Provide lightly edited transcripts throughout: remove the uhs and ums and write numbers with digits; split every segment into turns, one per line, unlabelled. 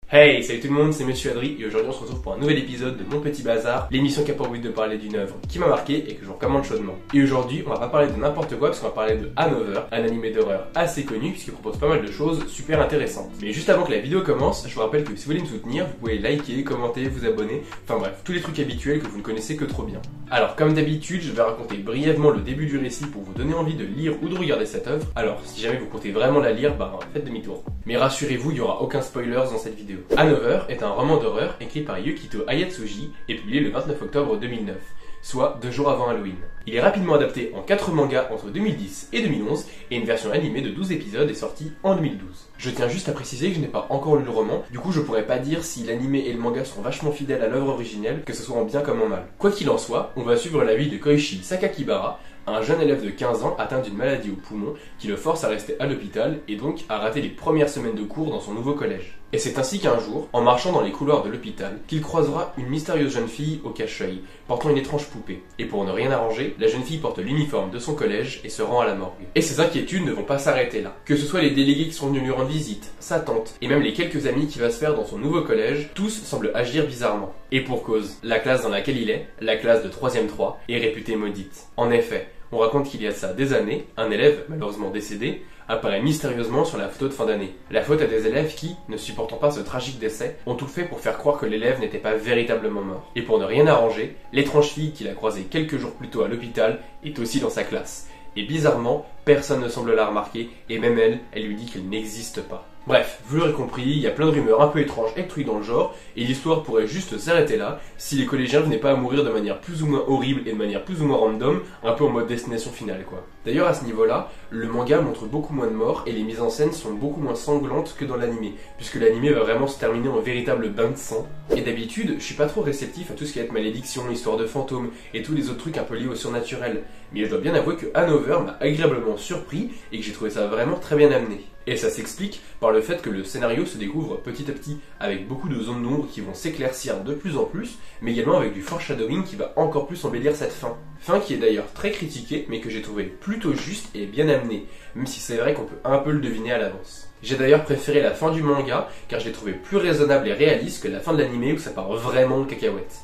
Hey, salut tout le monde, c'est Monsieur Adri et aujourd'hui on se retrouve pour un nouvel épisode de Mon Petit Bazar, l'émission qui a pour but de parler d'une œuvre qui m'a marqué et que je vous recommande chaudement. Et aujourd'hui, on va pas parler de n'importe quoi parce qu'on va parler de Hanover, un animé d'horreur assez connu puisqu'il propose pas mal de choses super intéressantes. Mais juste avant que la vidéo commence, je vous rappelle que si vous voulez me soutenir, vous pouvez liker, commenter, vous abonner, enfin bref, tous les trucs habituels que vous ne connaissez que trop bien. Alors comme d'habitude, je vais raconter brièvement le début du récit pour vous donner envie de lire ou de regarder cette œuvre. Alors si jamais vous comptez vraiment la lire, faites demi-tour. Mais rassurez-vous, il n'y aura aucun spoiler dans cette vidéo. Hanover est un roman d'horreur écrit par Yukito Ayatsuji et publié le 29 octobre 2009, soit 2 jours avant Halloween. Il est rapidement adapté en 4 mangas entre 2010 et 2011 et une version animée de 12 épisodes est sortie en 2012. Je tiens juste à préciser que je n'ai pas encore lu le roman, du coup je pourrais pas dire si l'animé et le manga sont vachement fidèles à l'œuvre originelle, que ce soit en bien comme en mal. Quoi qu'il en soit, on va suivre la vie de Koichi Sakakibara, un jeune élève de 15 ans atteint d'une maladie au poumon qui le force à rester à l'hôpital et donc à rater les premières semaines de cours dans son nouveau collège. Et c'est ainsi qu'un jour, en marchant dans les couloirs de l'hôpital, qu'il croisera une mystérieuse jeune fille au cache-œil, portant une étrange poupée. Et pour ne rien arranger, la jeune fille porte l'uniforme de son collège et se rend à la morgue. Et ses inquiétudes ne vont pas s'arrêter là. Que ce soit les délégués qui sont venus lui rendre visite, sa tante, et même les quelques amis qu'il va se faire dans son nouveau collège, tous semblent agir bizarrement. Et pour cause, la classe dans laquelle il est, la classe de 3ème 3, est réputée maudite. En effet, on raconte qu'il y a ça des années, un élève, malheureusement décédé, apparaît mystérieusement sur la photo de fin d'année. La faute à des élèves qui, ne supportant pas ce tragique décès, ont tout fait pour faire croire que l'élève n'était pas véritablement mort. Et pour ne rien arranger, l'étrange fille qu'il a croisée quelques jours plus tôt à l'hôpital est aussi dans sa classe. Et bizarrement, personne ne semble la remarquer, et même elle lui dit qu'elle n'existe pas. Bref, vous l'aurez compris, il y a plein de rumeurs un peu étranges et trucs dans le genre, et l'histoire pourrait juste s'arrêter là, si les collégiens venaient pas à mourir de manière plus ou moins horrible et de manière plus ou moins random, un peu en mode destination finale quoi. D'ailleurs à ce niveau-là, le manga montre beaucoup moins de morts et les mises en scène sont beaucoup moins sanglantes que dans l'animé, puisque l'animé va vraiment se terminer en véritable bain de sang. Et d'habitude, je suis pas trop réceptif à tout ce qui va être malédiction, histoire de fantômes et tous les autres trucs un peu liés au surnaturel, mais je dois bien avouer que Hanover m'a agréablement surpris et que j'ai trouvé ça vraiment très bien amené. Et ça s'explique par le fait que le scénario se découvre petit à petit avec beaucoup de zones d'ombre qui vont s'éclaircir de plus en plus, mais également avec du foreshadowing qui va encore plus embellir cette fin. Fin qui est d'ailleurs très critiquée, mais que j'ai trouvé plutôt juste et bien amenée, même si c'est vrai qu'on peut un peu le deviner à l'avance. J'ai d'ailleurs préféré la fin du manga, car je l'ai trouvé plus raisonnable et réaliste que la fin de l'animé où ça part vraiment en cacahuète.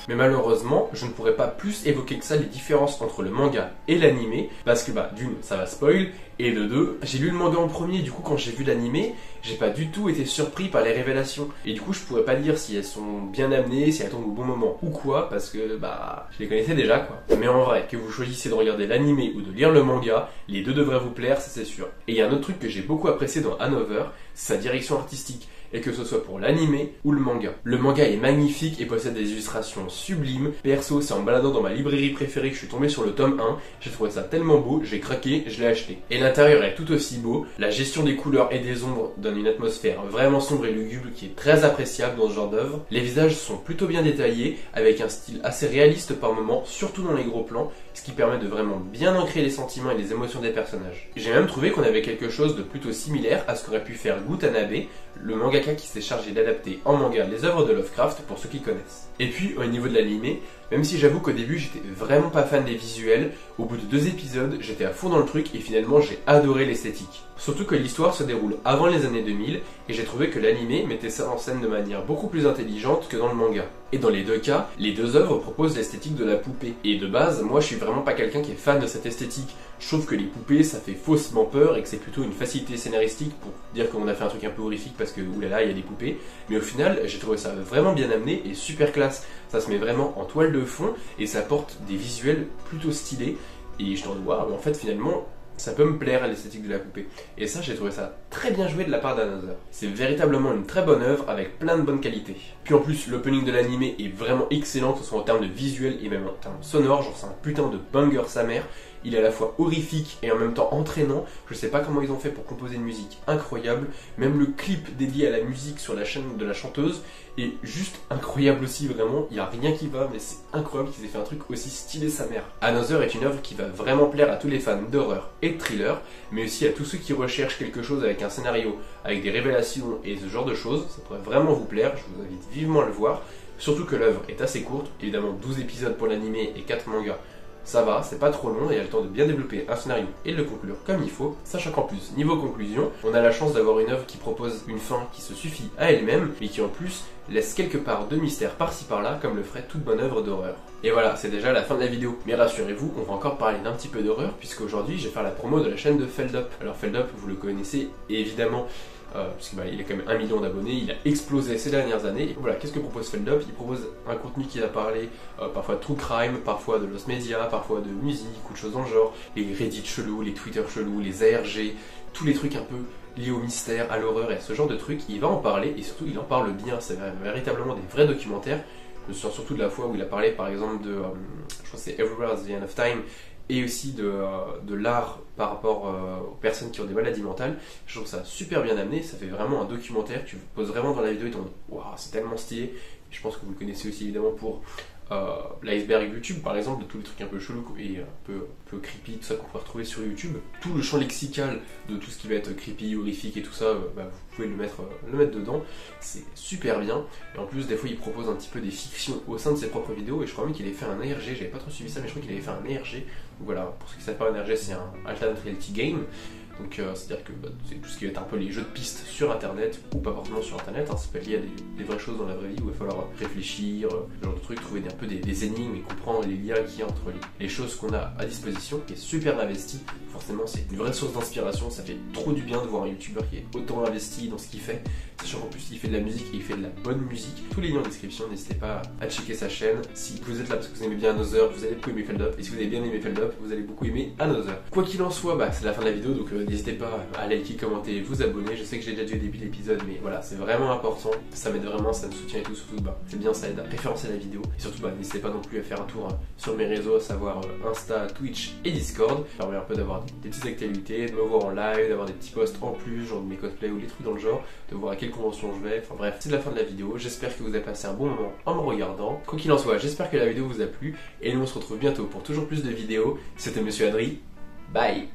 Mais malheureusement, je ne pourrais pas plus évoquer que ça les différences entre le manga et l'animé, parce que d'une, ça va spoil, et de deux, j'ai lu le manga en premier, du coup quand j'ai vu l'animé, j'ai pas du tout été surpris par les révélations. Et du coup je pourrais pas dire si elles sont bien amenées, si elles tombent au bon moment ou quoi, parce que je les connaissais déjà quoi. Mais en vrai, que vous choisissez de regarder l'animé ou de lire le manga, les deux devraient vous plaire, ça c'est sûr. Et il y a un autre truc que j'ai beaucoup apprécié dans Hanover, c'est sa direction artistique. Et que ce soit pour l'animé ou le manga. Le manga est magnifique et possède des illustrations sublimes. Perso, c'est en baladant dans ma librairie préférée que je suis tombé sur le tome 1. J'ai trouvé ça tellement beau, j'ai craqué, je l'ai acheté. Et l'intérieur est tout aussi beau. La gestion des couleurs et des ombres donne une atmosphère vraiment sombre et lugubre qui est très appréciable dans ce genre d'œuvre. Les visages sont plutôt bien détaillés, avec un style assez réaliste par moments, surtout dans les gros plans, ce qui permet de vraiment bien ancrer les sentiments et les émotions des personnages. J'ai même trouvé qu'on avait quelque chose de plutôt similaire à ce qu'aurait pu faire Gutanabe, le mangaka qui s'est chargé d'adapter en manga les œuvres de Lovecraft pour ceux qui connaissent. Et puis au niveau de l'animé, même si j'avoue qu'au début j'étais vraiment pas fan des visuels, au bout de 2 épisodes j'étais à fond dans le truc et finalement j'ai adoré l'esthétique. Surtout que l'histoire se déroule avant les années 2000 et j'ai trouvé que l'animé mettait ça en scène de manière beaucoup plus intelligente que dans le manga. Et dans les deux cas, les deux œuvres proposent l'esthétique de la poupée. Et de base, moi je suis vraiment pas quelqu'un qui est fan de cette esthétique. Je trouve que les poupées ça fait faussement peur et que c'est plutôt une facilité scénaristique pour dire qu'on a fait un truc un peu horrifique parce que oulala il y a des poupées. Mais au final, j'ai trouvé ça vraiment bien amené et super classe. Ça se met vraiment en toile de fond et ça apporte des visuels plutôt stylés. Et je t'en dis waouh, en fait finalement ça peut me plaire à l'esthétique de la poupée. Et ça, j'ai trouvé ça très bien joué de la part d'Hanover. C'est véritablement une très bonne œuvre avec plein de bonnes qualités. Puis en plus, l'opening de l'animé est vraiment excellent, que ce soit en termes de visuel et même en termes sonores, genre c'est un putain de banger sa mère. Il est à la fois horrifique et en même temps entraînant. Je sais pas comment ils ont fait pour composer une musique incroyable. Même le clip dédié à la musique sur la chaîne de la chanteuse est juste incroyable aussi, vraiment. Il y a rien qui va, mais c'est incroyable qu'ils aient fait un truc aussi stylé sa mère. Hanover est une œuvre qui va vraiment plaire à tous les fans d'horreur et de thriller, mais aussi à tous ceux qui recherchent quelque chose avec un scénario, avec des révélations et ce genre de choses. Ça pourrait vraiment vous plaire, je vous invite vivement à le voir. Surtout que l'œuvre est assez courte, évidemment 12 épisodes pour l'animé et 4 mangas ça va, c'est pas trop long et il y a le temps de bien développer un scénario et de le conclure comme il faut, sachant qu'en plus, niveau conclusion, on a la chance d'avoir une œuvre qui propose une fin qui se suffit à elle-même et qui en plus laisse quelque part de mystère par-ci par-là comme le ferait toute bonne œuvre d'horreur. Et voilà, c'est déjà la fin de la vidéo. Mais rassurez-vous, on va encore parler d'un petit peu d'horreur puisqu'aujourd'hui je vais faire la promo de la chaîne de Feldup. Alors Feldup, vous le connaissez évidemment, puisqu'il a quand même 1 million d'abonnés, il a explosé ces dernières années. Et voilà, qu'est-ce que propose Feldup? Il propose un contenu qui va parler parfois de true crime, parfois de lost media, parfois de musique ou de choses dans le genre, les Reddit chelous, les Twitter chelous, les ARG, tous les trucs un peu liés au mystère, à l'horreur et à ce genre de trucs. Il va en parler et surtout il en parle bien, c'est véritablement des vrais documentaires. Je me souviens surtout de la fois où il a parlé par exemple de, je crois que c'est Everywhere's the End of Time, et aussi de l'art par rapport aux personnes qui ont des maladies mentales. Je trouve ça super bien amené, ça fait vraiment un documentaire, tu poses vraiment dans la vidéo et tu te dis waouh, c'est tellement stylé. Je pense que vous le connaissez aussi évidemment pour l'iceberg YouTube par exemple, de tous les trucs un peu chelous et un peu creepy, tout ça qu'on peut retrouver sur YouTube. Tout le champ lexical de tout ce qui va être creepy, horrifique et tout ça, vous pouvez le mettre dedans, c'est super bien. Et en plus des fois il propose un petit peu des fictions au sein de ses propres vidéos et je crois même qu'il avait fait un ARG, j'avais pas trop suivi ça mais je crois qu'il avait fait un ARG. Donc voilà, pour ceux qui savent pas, un ARG c'est un Alternate Reality Game. Donc c'est-à-dire que c'est tout ce qui va être un peu les jeux de pistes sur internet, ou pas forcément sur internet, hein, ça peut être lié à des vraies choses dans la vraie vie où il va falloir réfléchir, ce genre de trucs, trouver un peu des énigmes et comprendre les liens qu'il y a entre les choses qu'on a à disposition, qui est super investi. Forcément c'est une vraie source d'inspiration, ça fait trop du bien de voir un youtubeur qui est autant investi dans ce qu'il fait, sachant qu'en plus il fait de la musique et il fait de la bonne musique. Tous les liens en description, n'hésitez pas à checker sa chaîne. Si vous êtes là parce que vous aimez bien Another, vous allez beaucoup aimer Feldup, et si vous avez bien aimé Feldup, vous allez beaucoup aimer Another. Quoi qu'il en soit, c'est la fin de la vidéo, donc n'hésitez pas à liker, commenter, vous abonner. Je sais que j'ai déjà dit au début de l'épisode, mais voilà, c'est vraiment important, ça m'aide vraiment, ça me soutient et tout, surtout c'est bien, ça aide à référencer la vidéo. Et surtout n'hésitez pas non plus à faire un tour sur mes réseaux, à savoir Insta, Twitch et Discord. Ça permet un peu d'avoir des petites actualités, de me voir en live, d'avoir des petits posts en plus, genre de mes cosplays ou les trucs dans le genre, de voir à quelle convention je vais, enfin bref, c'est la fin de la vidéo. J'espère que vous avez passé un bon moment en me regardant. Quoi qu'il en soit, j'espère que la vidéo vous a plu, et nous on se retrouve bientôt pour toujours plus de vidéos. C'était Monsieur Adri, bye.